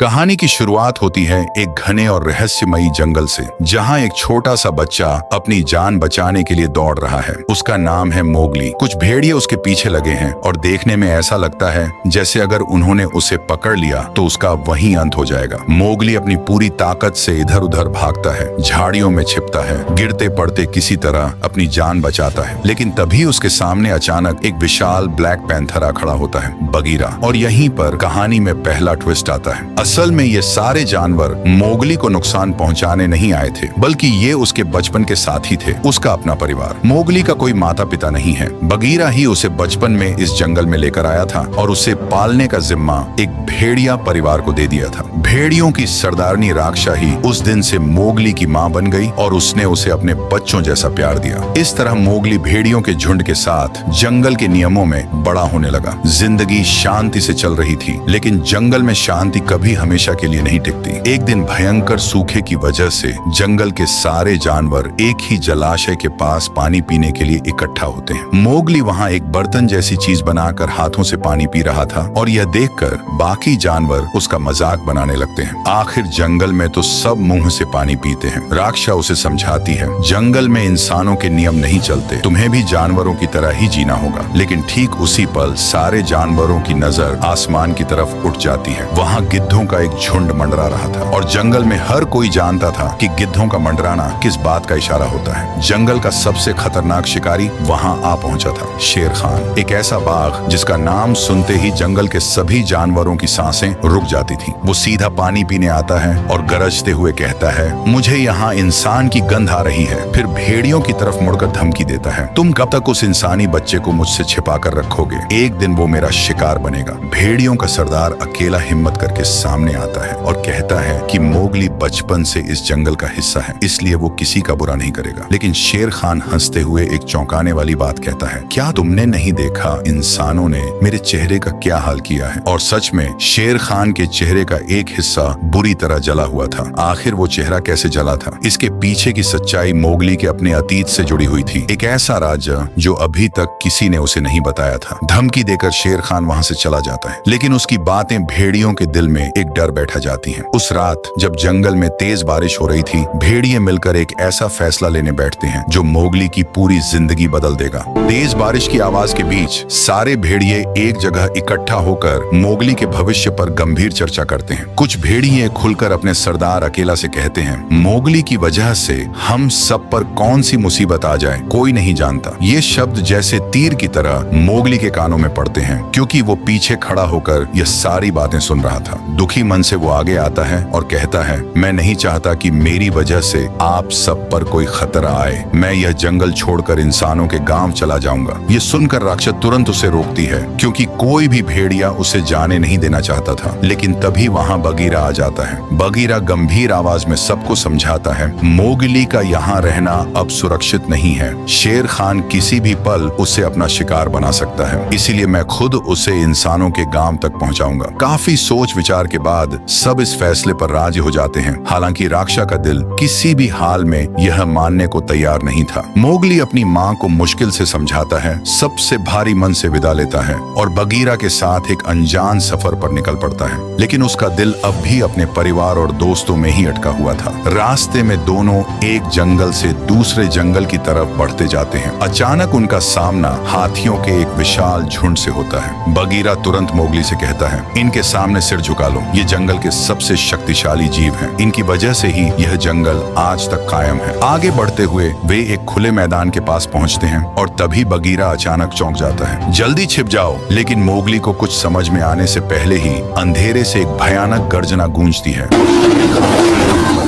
कहानी की शुरुआत होती है एक घने और रहस्यमयी जंगल से, जहां एक छोटा सा बच्चा अपनी जान बचाने के लिए दौड़ रहा है। उसका नाम है मोगली। कुछ भेड़िए उसके पीछे लगे हैं और देखने में ऐसा लगता है जैसे अगर उन्होंने उसे पकड़ लिया तो उसका वहीं अंत हो जाएगा। मोगली अपनी पूरी ताकत से इधर उधर भागता है, झाड़ियों में छिपता है, गिरते पड़ते किसी तरह अपनी जान बचाता है। लेकिन तभी उसके सामने अचानक एक विशाल ब्लैक पैंथर खड़ा होता है, बगीरा। और यहीं पर कहानी में पहला ट्विस्ट आता है। असल में ये सारे जानवर मोगली को नुकसान पहुंचाने नहीं आए थे, बल्कि ये उसके बचपन के साथी थे, उसका अपना परिवार। मोगली का कोई माता पिता नहीं है। बगीरा ही उसे बचपन में इस जंगल में लेकर आया था और उसे पालने का जिम्मा एक भेड़िया परिवार को दे दिया था। भेड़ियों की सरदारनी राक्षा ही उस दिन से मोगली की माँ बन गई और उसने उसे अपने बच्चों जैसा प्यार दिया। इस तरह मोगली भेड़ियों के झुंड के साथ जंगल के नियमों में बड़ा होने लगा। जिंदगी शांति से चल रही थी, लेकिन जंगल में शांति कभी हमेशा के लिए नहीं टिकती। एक दिन भयंकर सूखे की वजह से जंगल के सारे जानवर एक ही जलाशय के पास पानी पीने के लिए इकट्ठा होते हैं। मोगली वहां एक बर्तन जैसी चीज बनाकर हाथों से पानी पी रहा था और यह देखकर बाकी जानवर उसका मजाक बनाने लगते हैं। आखिर जंगल में तो सब मुंह से पानी पीते हैं। राक्षा उसे समझाती है, जंगल में इंसानों के नियम नहीं चलते, तुम्हें भी जानवरों की तरह ही जीना होगा। लेकिन ठीक उसी पल सारे जानवरों की नजर आसमान की तरफ उठ जाती है। वहाँ गिद्धों का एक झुंड मंडरा रहा था और जंगल में हर कोई जानता था कि गिद्धों का मंडराना किस बात का इशारा होता है। जंगल का सबसे खतरनाक शिकारी वहां आ पहुंचा था, शेर खान। एक ऐसा बाघ जिसका नाम सुनते ही जंगल के सभी जानवरों की सांसें रुक जाती थी। वो सीधा पानी पीने आता है और गरजते हुए कहता है, मुझे यहाँ इंसान की गंध आ रही है। फिर भेड़ियों की तरफ मुड़कर धमकी देता है, तुम कब तक उस इंसानी बच्चे को मुझसे छिपा कर रखोगे? एक दिन वो मेरा शिकार बनेगा। भेड़ियों का सरदार अकेला हिम्मत करके सामने आता है और कहता है कि मोगली बचपन से इस जंगल का हिस्सा है, इसलिए वो किसी का बुरा नहीं करेगा। लेकिन शेर खान हंसते हुए एक चौंकाने वाली बात कहता है, क्या तुमने नहीं देखा इंसानों ने मेरे चेहरे का क्या हाल किया है? और सच में शेर खान के चेहरे का एक हिस्सा बुरी तरह जला हुआ था। आखिर वो चेहरा कैसे जला था? इसके पीछे की सच्चाई मोगली के अपने अतीत से जुड़ी हुई थी। एक ऐसा राज जो अभी तक किसी ने उसे नहीं बताया था। धमकी देकर शेर खान वहां से चला जाता है, लेकिन उसकी बातें भेड़ियों के दिल में एक डर बैठा जाती हैं। उस रात जब जंगल में तेज बारिश हो रही थी, भेड़िए मिलकर एक ऐसा फैसला लेने बैठते हैं जो मोगली की पूरी जिंदगी बदल देगा। तेज बारिश की आवाज के बीच सारे भेड़िए एक जगह इकट्ठा होकर मोगली के भविष्य पर गंभीर चर्चा करते हैं। कुछ भेड़िए खुलकर अपने सरदार अकेला से कहते हैं, मोगली की वजह से हम सब पर कौन सी मुसीबत आ जाए कोई नहीं जानता। ये शब्द जैसे तीर की तरह मोगली के कानों में पड़ते हैं, क्योंकि वो पीछे खड़ा होकर यह सारी बातें सुन रहा था। दुखी मन से वो आगे आता है और कहता है, मैं नहीं चाहता कि मेरी वजह से आप सब पर कोई खतरा आए। मैं यह जंगल छोड़कर इंसानों के गांव चला जाऊंगा। ये सुनकर राक्षा तुरंत उसे रोकती है, क्योंकि कोई भी भेड़िया उसे जाने नहीं देना चाहता था। लेकिन तभी वहां बगीरा आ जाता है। बगीरा गंभीर आवाज में सबको समझाता है, मोगली का यहाँ रहना अब सुरक्षित नहीं है। शेर खान किसी भी पल उसे अपना शिकार बना सकता है, इसीलिए मैं खुद उसे इंसानों के गांव तक पहुंचाऊंगा। काफी सोच विचार के बाद सब इस फैसले पर राजी हो जाते हैं। हालांकि राक्षा का दिल किसी भी हाल में यह मानने को तैयार नहीं था। मोगली अपनी माँ को मुश्किल से समझाता है, सबसे भारी मन से विदा लेता है और बगीरा के साथ एक अनजान सफर पर निकल पड़ता है। लेकिन उसका दिल अब भी अपने परिवार और दोस्तों में ही अटका हुआ था। रास्ते में दोनों एक जंगल से दूसरे जंगल की तरफ बढ़ते जाते हैं। अचानक उनका सामना हाथियों के एक विशाल झुंड से होता है। बगीरा तुरंत मोगली से कहता है, इनके सामने सिर झुका लो। ये जंगल के सबसे शक्तिशाली जीव हैं। इनकी वजह से ही यह जंगल आज तक कायम है। आगे बढ़ते हुए वे एक खुले मैदान के पास पहुंचते हैं और तभी बगीरा अचानक चौंक जाता है, जल्दी छिप जाओ। लेकिन मोगली को कुछ समझ में आने से पहले ही अंधेरे से एक भयानक गर्जना गूंजती है।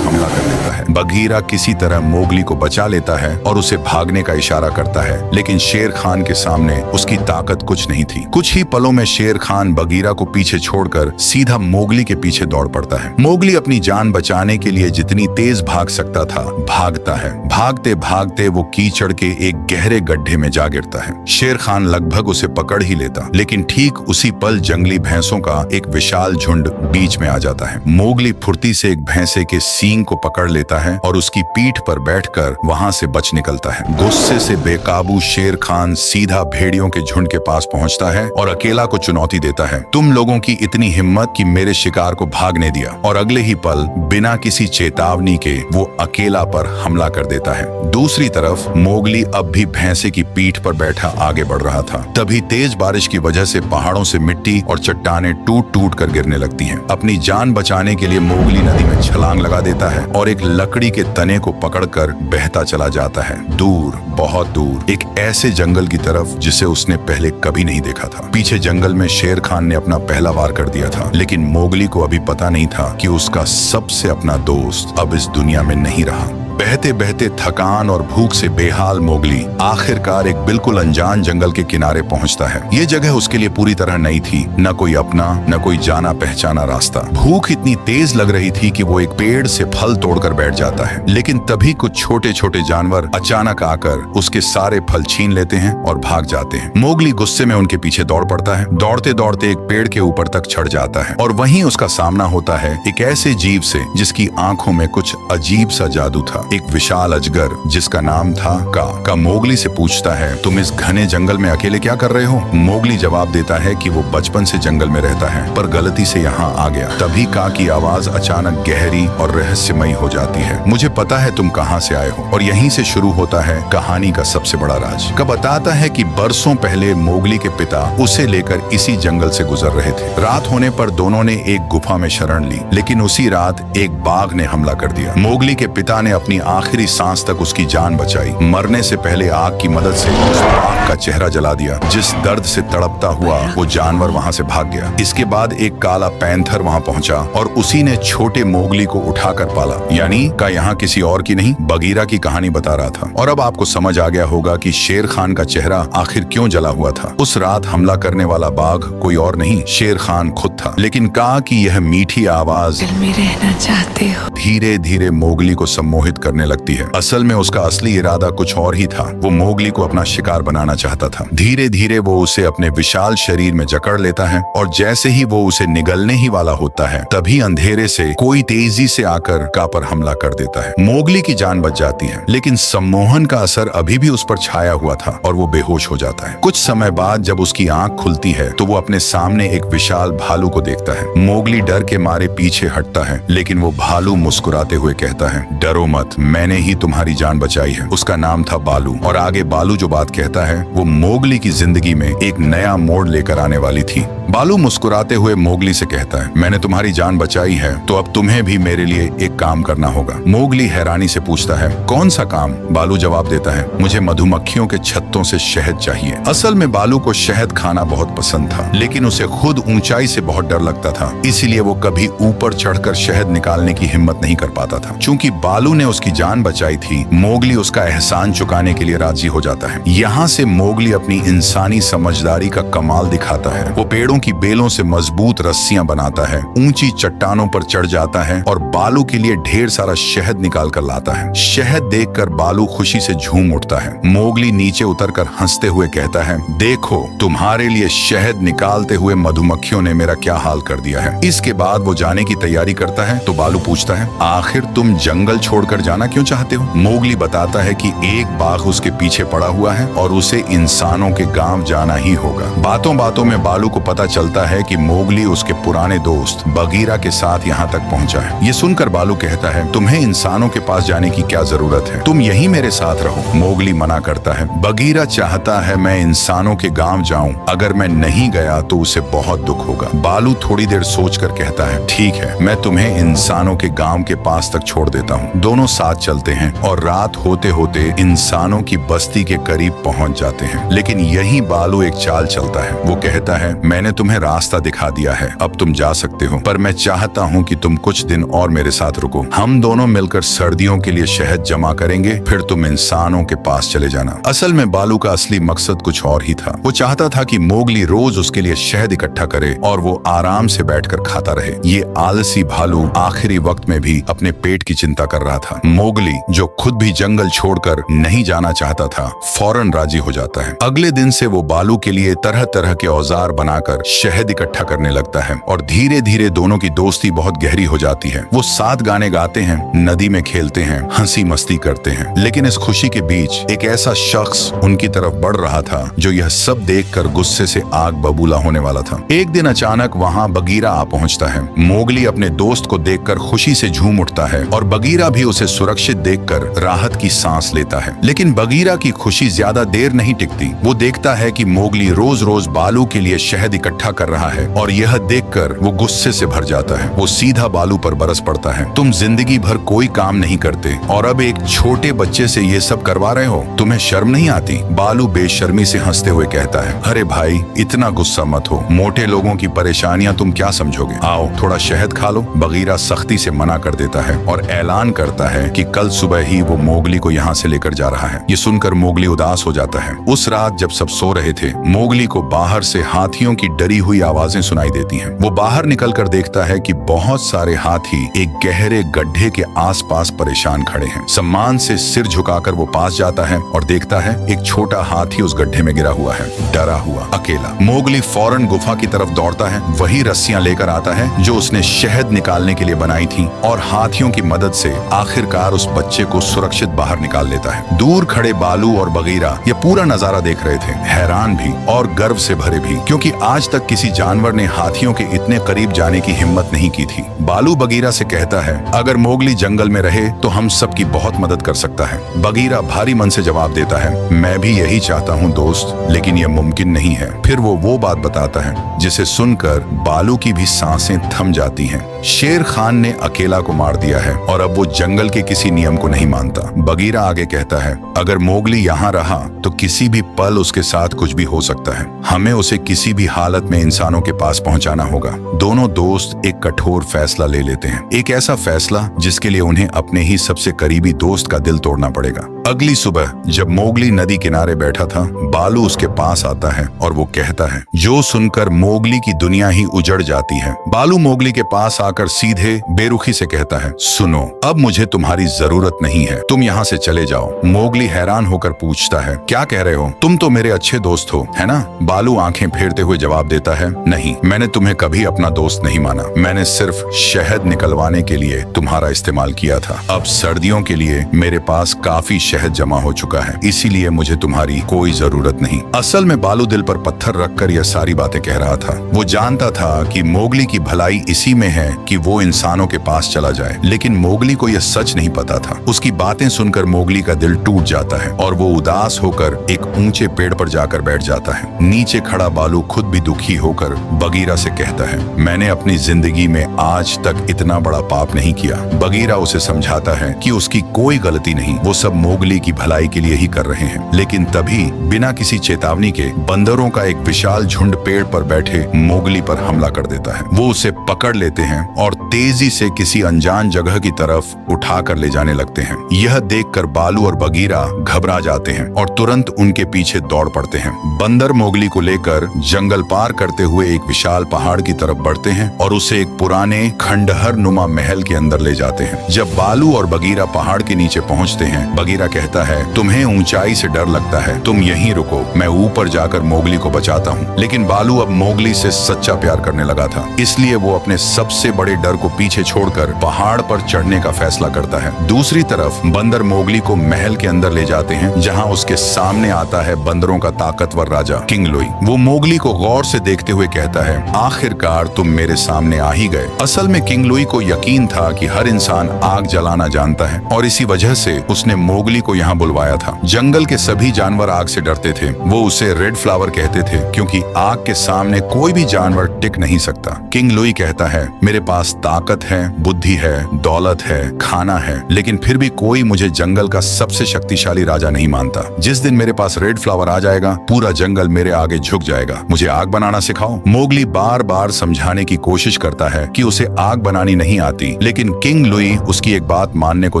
हमला कर देता है। बगीरा किसी तरह मोगली को बचा लेता है और उसे भागने का इशारा करता है, लेकिन शेर खान के सामने उसकी ताकत कुछ नहीं थी। कुछ ही पलों में शेर खान बगीरा को पीछे छोड़कर सीधा मोगली के पीछे दौड़ पड़ता है। मोगली अपनी जान बचाने के लिए जितनी तेज भाग सकता था भागता है। भागते भागते वो कीचड़ के एक गहरे गड्ढे में जा गिरता है। शेर खान लगभग उसे पकड़ ही लेता, लेकिन ठीक उसी पल जंगली भैंसों का एक विशाल झुंड बीच में आ जाता है। मोगली फुर्ती से एक भैंसे के सींग को पकड़ लेता है और उसकी पीठ पर बैठकर वहां से बच निकलता है। गुस्से से बेकाबू शेर खान सीधा भेड़ियों के झुंड के पास पहुंचता है और अकेला को चुनौती देता है, तुम लोगों की इतनी हिम्मत कि मेरे शिकार को भागने दिया। और अगले ही पल बिना किसी चेतावनी के वो अकेला पर हमला कर देता है। दूसरी तरफ मोगली अब भी भैंसे की पीठ पर बैठा आगे बढ़ रहा था। तभी तेज बारिश की वजह से पहाड़ों से मिट्टी और चट्टानें टूट टूट कर गिरने लगती हैं। अपनी जान बचाने के लिए मोगली नदी में छलांग लगा देता है और एक लकड़ी के तने को पकड़कर बहता चला जाता है, दूर, बहुत दूर, एक ऐसे जंगल की तरफ जिसे उसने पहले कभी नहीं देखा था। पीछे जंगल में शेर खान ने अपना पहला वार कर दिया था, लेकिन मोगली को अभी पता नहीं था कि उसका सबसे अपना दोस्त अब इस दुनिया में नहीं रहा। बहते बहते थकान और भूख से बेहाल मोगली आखिरकार एक बिल्कुल अनजान जंगल के किनारे पहुंचता है। ये जगह उसके लिए पूरी तरह नई थी, न कोई अपना, न कोई जाना पहचाना रास्ता। भूख इतनी तेज लग रही थी कि वो एक पेड़ से फल तोड़कर बैठ जाता है, लेकिन तभी कुछ छोटे छोटे जानवर अचानक आकर उसके सारे फल छीन लेते हैं और भाग जाते हैं। मोगली गुस्से में उनके पीछे दौड़ पड़ता है। दौड़ते दौड़ते एक पेड़ के ऊपर तक चढ़ जाता है और वहीं उसका सामना होता है एक ऐसे जीव से जिसकी आंखों में कुछ अजीब सा जादू था। एक विशाल अजगर जिसका नाम था का मोगली से पूछता है, तुम इस घने जंगल में अकेले क्या कर रहे हो? मोगली जवाब देता है कि वो बचपन से जंगल में रहता है पर गलती से यहाँ आ गया। तभी का की आवाज अचानक गहरी और रहस्यमयी हो जाती है, मुझे पता है तुम कहाँ से आए हो। और यहीं से शुरू होता है कहानी का सबसे बड़ा राज। का बताता है कि बरसों पहले मोगली के पिता उसे लेकर इसी जंगल से गुजर रहे थे। रात होने पर दोनों ने एक गुफा में शरण ली, लेकिन उसी रात एक बाघ ने हमला कर दिया। मोगली के पिता ने अपनी आखिरी सांस तक उसकी जान बचाई। मरने से पहले आग की मदद से उस बाघ का चेहरा जला दिया। जिस दर्द से तड़पता हुआ वो जानवर वहां से भाग गया। इसके बाद एक काला पैंथर वहां पहुंचा और उसी ने छोटे मोगली को उठाकर पाला। यानी का यहाँ किसी और की नहीं, बगीरा की कहानी बता रहा था। और अब आपको समझ आ गया होगा कि शेर खान का चेहरा आखिर क्यों जला हुआ था। उस रात हमला करने वाला बाघ कोई और नहीं, शेर खान खुद था। लेकिन कहा कि यह मीठी आवाज दिल में रहना चाहते हो धीरे धीरे मोगली को सम्मोहित करने लगती है। असल में उसका असली इरादा कुछ और ही था। वो मोगली को अपना शिकार बनाना चाहता था। धीरे धीरे वो उसे अपने विशाल शरीर में जकड़ लेता है और जैसे ही वो उसे निगलने ही वाला होता है तभी अंधेरे से कोई तेजी से आकर का पर हमला कर देता है। मोगली की जान बच जाती है, लेकिन सम्मोहन का असर अभी भी उस पर छाया हुआ था और वो बेहोश हो जाता है। कुछ समय बाद जब उसकी आंख खुलती है तो वो अपने सामने एक विशाल भालू को देखता है। मोगली डर के मारे पीछे हटता है, लेकिन वो भालू मुस्कुराते हुए कहता है, डरो मत, मैंने ही तुम्हारी जान बचाई है। उसका नाम था बालू। और आगे बालू जो बात कहता है वो मोगली की जिंदगी में एक नया मोड़ लेकर आने वाली थी। बालू मुस्कुराते हुए मोगली से कहता है, मैंने तुम्हारी जान बचाई है तो अब तुम्हें भी मेरे लिए एक काम करना होगा। मोगली हैरानी से पूछता है, कौन सा काम? बालू जवाब देता है, मुझे मधुमक्खियों के छत्तों से शहद चाहिए। असल में बालू को शहद खाना बहुत पसंद था, लेकिन उसे खुद ऊंचाई से बहुत डर लगता था, इसलिए वो कभी ऊपर चढ़कर शहद निकालने की हिम्मत नहीं कर पाता था। चूंकि बालू ने उसकी जान बचाई थी, मोगली उसका एहसान चुकाने के लिए राजी हो जाता है। यहाँ से मोगली अपनी इंसानी समझदारी का कमाल दिखाता है। वो पेड़ों की बेलों से मजबूत रस्सियां बनाता है, ऊंची चट्टानों पर चढ़ जाता है और बालू के लिए ढेर सारा शहद निकाल कर लाता है। शहद देखकर बालू खुशी से झूम उठता है। मोगली नीचे उतरकर हंसते हुए कहता है, देखो तुम्हारे लिए शहद निकालते हुए मधुमक्खियों ने मेरा क्या हाल कर दिया है। इसके बाद वो जाने की तैयारी करता है तो बालू पूछता है, आखिर तुम जंगल छोड़कर जाना क्यों चाहते हो? मोगली बताता है कि एक बाघ उसके पीछे पड़ा हुआ है और उसे इंसानों के गांव जाना ही होगा। बातों बातों में बालू को पता चलता है कि मोगली उसके पुराने दोस्त बगीरा के साथ यहाँ तक पहुँचा है। ये सुनकर बालू कहता है, तुम्हें इंसानों के पास जाने की क्या जरूरत है, तुम यहीं मेरे साथ रहो। मोगली मना करता है, बगीरा चाहता है मैं इंसानों के गांव जाऊं, अगर मैं नहीं गया तो उसे बहुत दुख होगा। बालू थोड़ी देर सोचकर कहता है, ठीक है, मैं तुम्हें इंसानों के गांव के पास तक छोड़ देता हूँ। दोनों साथ चलते हैं और रात होते होते इंसानों की बस्ती के करीब पहुंच जाते हैं। लेकिन यही बालू एक चाल चलता है। वो कहता है, मैंने तुम्हें रास्ता दिखा दिया है, अब तुम जा सकते हो, पर मैं चाहता हूँ कि तुम कुछ दिन और मेरे साथ रुको। हम दोनों मिलकर सर्दियों के लिए शहद जमा करेंगे, फिर तुम इंसानों के पास चले जाना। असल में बालू का असली मकसद कुछ और ही था। वो चाहता था कि मोगली रोज उसके लिए शहद इकट्ठा करे और वो आराम से बैठकर खाता रहे। ये आलसी भालू आखिरी वक्त में भी अपने पेट की चिंता कर रहा था। मोगली, जो खुद भी जंगल छोड़कर नहीं जाना चाहता था, फौरन राजी हो जाता है। अगले दिन से वो बालू के लिए तरह तरह के औजार बनाकर मिलकर शहद इकट्ठा करने लगता है और धीरे धीरे दोनों की दोस्ती बहुत गहरी हो जाती है। वो साथ गाने गाते हैं, नदी में खेलते हैं, हंसी मस्ती करते हैं। लेकिन इस खुशी के बीच एक ऐसा शख्स उनकी तरफ बढ़ रहा था जो यह सब देखकर गुस्से से आग बबूला होने वाला था। एक दिन अचानक वहां बगीरा आ पहुंचता है। मोगली अपने दोस्त को देखकर खुशी से झूम उठता है और बगीरा भी उसे सुरक्षित देखकर राहत की सांस लेता है। लेकिन बगीरा की खुशी ज्यादा देर नहीं टिकती। वो देखता है कि मोगली रोज रोज बालू के लिए शहद इकट्ठा कर रहा है और यह देखकर वो गुस्से से भर जाता है। वो सीधा बालू पर बरस पड़ता है। तुम जिंदगी भर कोई काम नहीं करते और अब एक छोटे बच्चे से ये सब करवा रहे हो, तुम्हें शर्म नहीं आती? बालू बेशर्मी से हंसते हुए कहता है, अरे भाई इतना गुस्सा मत हो, मोटे लोगों की परेशानियां तुम क्या समझोगे, आओ थोड़ा शहद खा लो। बगीरा सख्ती से मना कर देता है और ऐलान करता है कि कल सुबह ही वो मोगली को यहाँ से लेकर जा रहा है। ये सुनकर मोगली उदास हो जाता है। उस रात जब सब सो रहे थे, मोगली को बाहर से हाथियों की डरी हुई आवाजें सुनाई देती हैं। वो बाहर निकलकर देखता है कि बहुत सारे हाथी एक गहरे गड्ढे के आसपास परेशान खड़े हैं। सम्मान से सिर झुकाकर वो पास जाता है और देखता है एक छोटा हाथी उस गड्ढे में गिरा हुआ है, डरा हुआ, अकेला। मोगली फौरन गुफा की तरफ दौड़ता है, वही रस्सियां लेकर आता है जो उसने शहद निकालने के लिए बनाई थी और हाथियों की मदद से आखिरकार उस बच्चे को सुरक्षित बाहर निकाल लेता है। दूर खड़े बालू और बगीरा ये पूरा नजारा देख रहे थे, हैरान भी और गर्व से भरे भी, क्योंकि आज तक किसी जानवर ने हाथियों के इतने करीब जाने की हिम्मत नहीं की थी। बालू बगीरा से कहता है, अगर मोगली जंगल में रहे तो हम सबकी बहुत मदद कर सकता है। बगीरा भारी मन से जवाब देता है, मैं भी यही चाहता हूँ दोस्त, लेकिन यह मुमकिन नहीं है। फिर वो बात बताता है जिसे सुनकर बालू की भी सांसें थम जाती हैं। शेर खान ने अकेला को मार दिया है और अब वो जंगल के किसी नियम को नहीं मानता। बगीरा आगे कहता है, अगर मोगली यहाँ रहा तो किसी भी पल उसके साथ कुछ भी हो सकता है। हमें उसे किसी भी हालत में इंसानों के पास पहुंचाना होगा। दोनों दोस्त एक कठोर फैसला ले लेते हैं, एक ऐसा फैसला जिसके लिए उन्हें अपने ही सबसे करीबी दोस्त का दिल तोड़ना पड़ेगा। अगली सुबह जब मोगली नदी किनारे बैठा था, बालू उसके पास आता है और वो कहता है, जो सुनकर मोगली की दुनिया ही उजड़ जाती है। बालू मोगली के पास आकर सीधे बेरुखी से कहता है, सुनो, अब मुझे तुम्हारी जरूरत नहीं है, तुम यहाँ से चले जाओ। मोगली हैरान होकर पूछता है, क्या कह रहे हो? तुम तो मेरे अच्छे दोस्त हो, है ना? बालू आंखें फेरते हुए जवाब देता है, नहीं, मैंने तुम्हें कभी अपना दोस्त नहीं माना। मैंने सिर्फ शहद निकलवाने के लिए तुम्हारा इस्तेमाल किया था। अब सर्दियों के लिए मेरे पास काफी शहद जमा हो चुका है, इसीलिए मुझे तुम्हारी कोई जरूरत नहीं। असल में बालू दिल पर पत्थर रखकर यह सारी बातें कह रहा था। वो जानता था कि मोगली की भलाई इसी में है कि वो इंसानों के पास चला जाए, लेकिन मोगली को यह सच नहीं पता था। उसकी बातें सुनकर मोगली का दिल टूट जाता है और वो उदास होकर एक ऊंचे पेड़ पर जाकर बैठ जाता है। नीचे खड़ा बालू खुद भी दुखी होकर बगीरा से कहता है, मैंने अपनी जिंदगी में आज तक इतना बड़ा पाप नहीं किया। बगीरा उसे समझाता है कि उसकी कोई गलती नहीं, वो सब मोगली की भलाई के लिए ही कर रहे हैं। लेकिन तभी बिना किसी चेतावनी के बंदरों का एक विशाल झुंड पेड़ पर बैठे मोगली पर हमला कर देता है। वो उसे पकड़ लेते हैं और तेजी से किसी अनजान जगह की तरफ उठाकर ले जाने लगते हैं। यह देखकर बालू और बगीरा घबरा जाते हैं और तुरंत उनके पीछे दौड़ पड़ते हैं। बंदर मोगली को लेकर जंगल पार करते हुए एक विशाल पहाड़ की तरफ बढ़ते हैं और उसे एक पुराने खंडहर नुमा महल के अंदर ले जाते हैं। जब बालू और बगीरा पहाड़ के नीचे पहुंचते हैं, बगीरा कहता है, तुम्हें ऊंचाई से डर लगता है, तुम यहीं रुको, मैं ऊपर जाकर मोगली को बचाता हूँ। लेकिन बालू अब मोगली से सच्चा प्यार करने लगा था, इसलिए वो अपने सबसे बड़े डर को पीछे छोड़कर पहाड़ पर चढ़ने का फैसला करता है। दूसरी तरफ बंदर मोगली को महल के अंदर ले जाते हैं, जहाँ उसके सामने आता है बंदरों का ताकतवर राजा किंग लुई। वो मोगली को गौर से देखते हुए कहता है, आखिरकार तुम मेरे सामने आ ही गए। असल में किंग लुई को यकीन था कि हर इंसान आग जलाना जानता है और इसी वजह से उसने मोगली को यहाँ बुलवाया था। जंगल के सभी जानवर आग से डरते थे। वो उसे रेड फ्लावर कहते थे क्योंकि आग के सामने कोई भी जानवर टिक नहीं सकता। किंग लुई कहता है, मेरे पास ताकत है, बुद्धि है, दौलत है, खाना है, लेकिन फिर भी कोई मुझे जंगल का सबसे शक्तिशाली राजा नहीं मानता। जिस दिन मेरे पास रेड फ्लावर आ जाएगा, पूरा जंगल मेरे आगे झुक जाएगा। मुझे आग बनाना सिखाओ। मोगली बार बार समझाने की कोशिश करता है कि उसे आग बनानी नहीं आती, लेकिन किंग लुई उसकी एक बात मानने को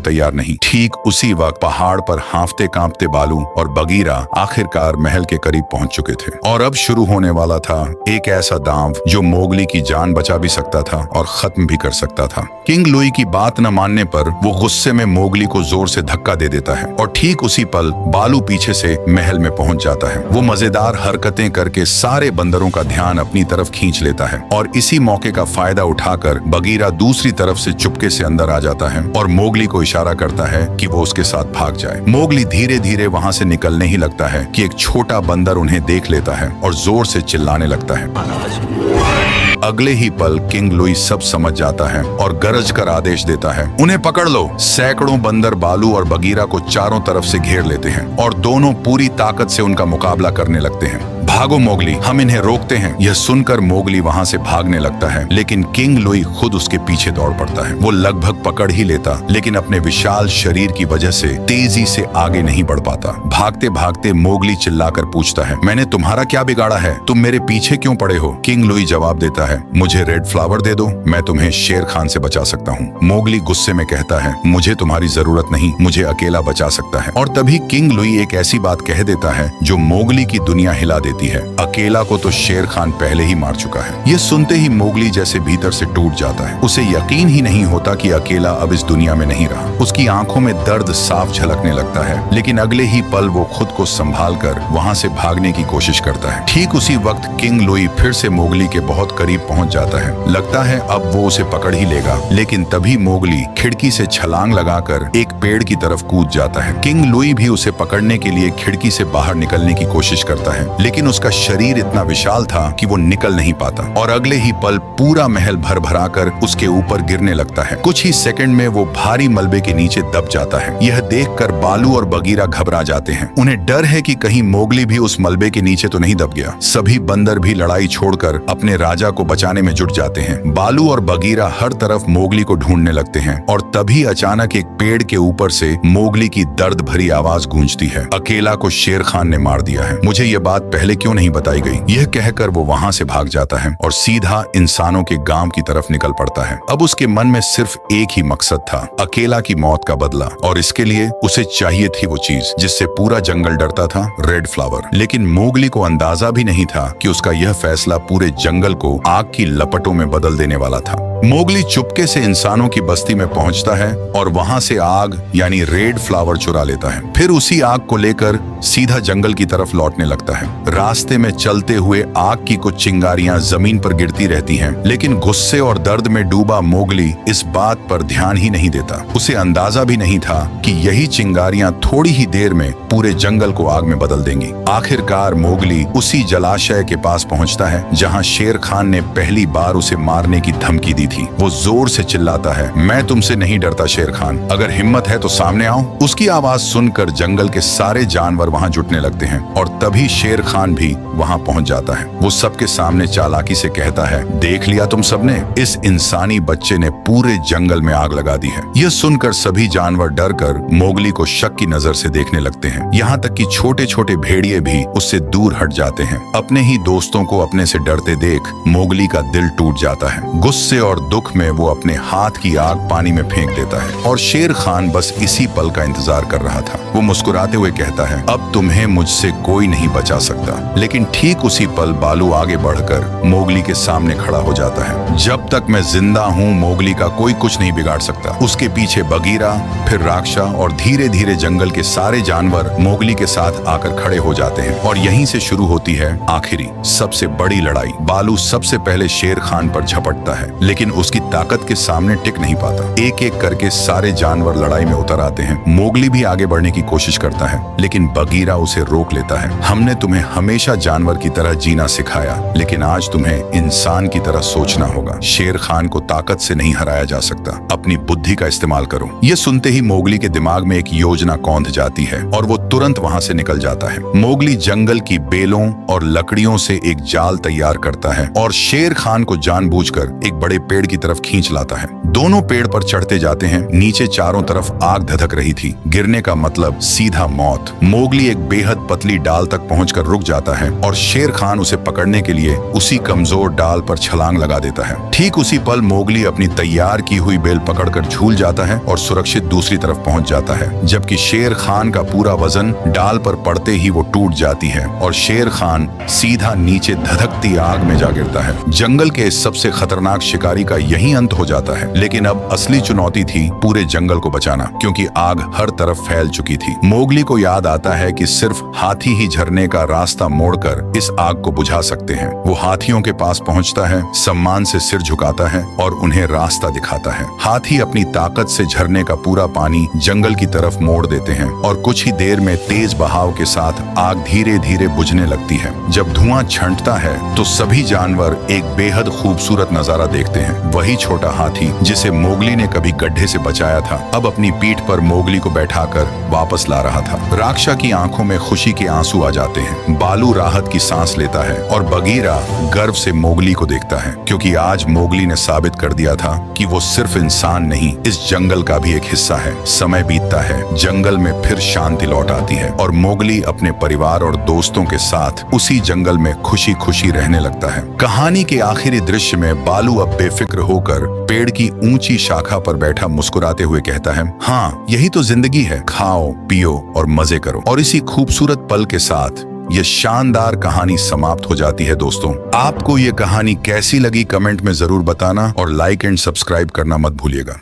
तैयार नहीं। ठीक उसी वक्त पहाड़ पर हांफते कांपते बालू और बगीरा आखिरकार महल के करीब पहुंच चुके थे और अब शुरू होने वाला था एक ऐसा दांव जो मोगली की जान बचा भी सकता था और खत्म भी कर सकता था। किंग लुई की बात न मानने पर वो गुस्से में मोगली को जोर से धक्का दे देता है और ठीक उसी पल बालू पीछे से महल में पहुंच जाता है। वो मजेदार हरकतें करके सारे बंदरों जानवरों का ध्यान अपनी तरफ खींच लेता है और इसी मौके का फायदा उठाकर बगीरा दूसरी तरफ से चुपके से अंदर आ जाता है और मोगली को इशारा करता है कि वो उसके साथ भाग जाए। मोगली धीरे धीरे वहां से निकलने ही लगता है कि एक छोटा बंदर उन्हें देख लेता है और जोर से चिल्लाने लगता है। अगले ही पल किंग लुई सब समझ जाता है और गरज कर आदेश देता है, उन्हें पकड़ लो। सैकड़ों बंदर बालू और बगीरा को चारों तरफ से घेर लेते हैं और दोनों पूरी ताकत से उनका मुकाबला करने लगते हैं। भागो मोगली, हम इन्हें रोकते हैं। यह सुनकर मोगली वहां से भागने लगता है, लेकिन किंग लुई खुद उसके पीछे दौड़ पड़ता है। वो लगभग पकड़ ही लेता, लेकिन अपने विशाल शरीर की वजह से तेजी से आगे नहीं बढ़ पाता। भागते भागते मोगली चिल्लाकर पूछता है, मैंने तुम्हारा क्या बिगाड़ा है? तुम मेरे पीछे क्यों पड़े हो? किंग लुई जवाब देता है, मुझे रेड फ्लावर दे दो, मैं तुम्हें शेर खान से बचा सकता हूँ। मोगली गुस्से में कहता है, मुझे तुम्हारी जरूरत नहीं, मुझे अकेला बचा सकता है। और तभी किंग लुई एक ऐसी बात कह देता है जो मोगली की दुनिया हिला देती है, अकेला को तो शेर खान पहले ही मार चुका है। ये सुनते ही मोगली जैसे भीतर से टूट जाता है। उसे यकीन ही नहीं होता कि अकेला अब इस दुनिया में नहीं रहा। उसकी आंखों में दर्द साफ झलकने लगता है, लेकिन अगले ही पल वो खुद को संभाल कर वहां से भागने की कोशिश करता है। ठीक उसी वक्त किंग लुई फिर से मोगली के बहुत करीब पहुंच जाता है। लगता है अब वो उसे पकड़ ही लेगा, लेकिन तभी मोगली खिड़की से छलांग लगाकर एक पेड़ की तरफ कूद जाता है। किंग लुई भी उसे पकड़ने के लिए खिड़की से बाहर निकलने की कोशिश करता है, लेकिन उसका शरीर इतना विशाल था कि वो निकल नहीं पाता और अगले ही पल पूरा महल भर भरा कर उसके ऊपर गिरने लगता है। कुछ ही सेकंड में वो भारी मलबे के नीचे दब जाता है। यह देखकर बालू और बगीरा घबरा जाते हैं। उन्हें डर है कि कहीं मोगली भी उस मलबे के नीचे तो नहीं दब गया। सभी बंदर भी लड़ाई छोड़कर अपने राजा को बचाने में जुट जाते हैं। बालू और बगीरा हर तरफ मोगली को ढूंढने लगते हैं और तभी अचानक एक पेड़ के ऊपर से मोगली की दर्द भरी आवाज गूंजती है, अकेला को शेर खान ने मार दिया है। मुझे ये बात पहले क्यों नहीं बताई गई? यह कहकर वो वहां से भाग जाता है और सीधा इंसानों के गांव की तरफ निकल पड़ता है। अब उसके मन में सिर्फ एक ही मकसद था, अकेला की मौत का बदला, और इसके लिए उसे चाहिए थी वो चीज जिससे पूरा जंगल डरता था, रेड फ्लावर। लेकिन मोगली को अंदाजा भी नहीं था कि उसका यह फैसला पूरे जंगल को आग की लपटों में बदल देने वाला था। मोगली चुपके से इंसानों की बस्ती में पहुंचता है और वहां से आग यानी रेड फ्लावर चुरा लेता है। फिर उसी आग को लेकर सीधा जंगल की तरफ लौटने लगता है। रास्ते में चलते हुए आग की कुछ चिंगारियां जमीन पर गिरती रहती हैं, लेकिन गुस्से और दर्द में डूबा मोगली इस बात पर ध्यान ही नहीं देता। उसे अंदाजा भी नहीं था कि यही चिंगारियां थोड़ी ही देर में पूरे जंगल को आग में बदल देंगी। आखिरकार मोगली उसी जलाशय के पास पहुंचता है जहां शेर खान ने पहली बार उसे मारने की धमकी दी थी। वो जोर से चिल्लाता है, मैं तुमसे नहीं डरता शेर खान, अगर हिम्मत है तो सामने आओ। उसकी आवाज सुनकर जंगल के सारे जानवर वहां जुटने लगते हैं और तभी शेर खान भी वहां पहुंच जाता है। वो सबके सामने चालाकी से कहता है, देख लिया तुम सबने, इस इंसानी बच्चे ने पूरे जंगल में आग लगा दी है। यह सुनकर सभी जानवर डर कर मोगली को शक की नजर से देखने लगते हैं। यहाँ तक कि छोटे छोटे भेड़िए भी उससे दूर हट जाते हैं। अपने ही दोस्तों को अपने से डरते देख मोगली का दिल टूट जाता है। गुस्से और दुख में वो अपने हाथ की आग पानी में फेंक देता है और शेर खान बस इसी पल का इंतजार कर रहा था। वो मुस्कुराते हुए कहता है, अब तुम्हें मुझसे कोई नहीं बचा सकता। लेकिन ठीक उसी पल बालू आगे बढ़कर मोगली के सामने खड़ा हो जाता है। जब तक मैं जिंदा हूँ मोगली का कोई कुछ नहीं बिगाड़ सकता। उसके पीछे बगीरा, फिर राक्षा और धीरे धीरे जंगल के सारे जानवर मोगली के साथ आकर खड़े हो जाते हैं और यहीं से शुरू होती है आखिरी सबसे बड़ी लड़ाई। बालू सबसे पहले शेर खान पर झपटता है, लेकिन उसकी ताकत के सामने टिक नहीं पाता। एक एक करके सारे जानवर लड़ाई में उतर आते हैं। मोगली भी आगे बढ़ने की कोशिश करता है, लेकिन बगीरा उसे रोक लेता है। हमने तुम्हें हमेशा जानवर की तरह जीना सिखाया, लेकिन आज तुम्हें इंसान की तरह सोचना होगा। शेर खान को ताकत से नहीं हराया जा सकता, अपनी बुद्धि का इस्तेमाल करो। ये सुनते ही मोगली के दिमाग में एक योजना कौंध जाती है और वो तुरंत वहां से निकल जाता है। मोगली जंगल की बेलों और लकड़ियों से एक जाल तैयार करता है और शेर खान को जानबूझकर एक बड़े पेड़ की तरफ खींच लाता है। दोनों पेड़ पर चढ़ते जाते हैं। नीचे चारों तरफ आग धधक रही थी। गिरने का मतलब सीधा मौत। मोगली एक बेहद पतली डाल तक पहुंचकर रुक जाता है और शेर खान उसे पकड़ने के लिए उसी कमजोर डाल पर छलांग लगा देता है। ठीक उसी पल मोगली अपनी तैयार की हुई बेल पकड़कर झूल जाता है और सुरक्षित दूसरी तरफ पहुंच जाता है, जबकि शेर खान का पूरा वजन डाल पर पड़ते ही वो टूट जाती है और शेर खान सीधा नीचे धधकती आग में जा गिरता है। जंगल के इस सबसे खतरनाक शिकारी का यही अंत हो जाता है, लेकिन अब असली चुनौती थी पूरे जंगल को बचाना, क्योंकि आग हर तरफ फैल चुकी थी। मोगली को याद आता है है कि सिर्फ हाथी ही झरने का रास्ता मोड़कर इस आग को बुझा सकते हैं। वो हाथियों के पास पहुंचता है, सम्मान से सिर झुकाता है और उन्हें रास्ता दिखाता है। हाथी अपनी ताकत से झरने का पूरा पानी जंगल की तरफ मोड़ देते हैं और कुछ ही देर में तेज बहाव के साथ आग धीरे धीरे बुझने लगती है। जब धुआं छंटता है तो सभी जानवर एक बेहद खूबसूरत नजारा देखते हैं। वही छोटा हाथी जिसे मोगली ने कभी गड्ढे से बचाया था, अब अपनी पीठ पर मोगली को बैठाकर वापस ला रहा था। राक्षा की आंखों में खुशी के आंसू आ जाते हैं। बालू राहत की सांस लेता है और बगीरा गर्व से मोगली को देखता है, क्योंकि आज मोगली ने साबित कर दिया था कि वो सिर्फ इंसान नहीं, इस जंगल का भी एक हिस्सा है। समय बीतता है, जंगल में फिर शांति लौट आती है और मोगली अपने परिवार और दोस्तों के साथ उसी जंगल में खुशी खुशी रहने लगता है। कहानी के आखिरी दृश्य में बालू अब बेफिक्र होकर पेड़ की ऊंची शाखा पर बैठा मुस्कुराते हुए कहता है, हाँ, यही तो जिंदगी है, खाओ पियो और मजे करो। और इसी खूबसूरत पल के साथ ये शानदार कहानी समाप्त हो जाती है। दोस्तों, आपको ये कहानी कैसी लगी कमेंट में जरूर बताना और लाइक एंड सब्सक्राइब करना मत भूलिएगा।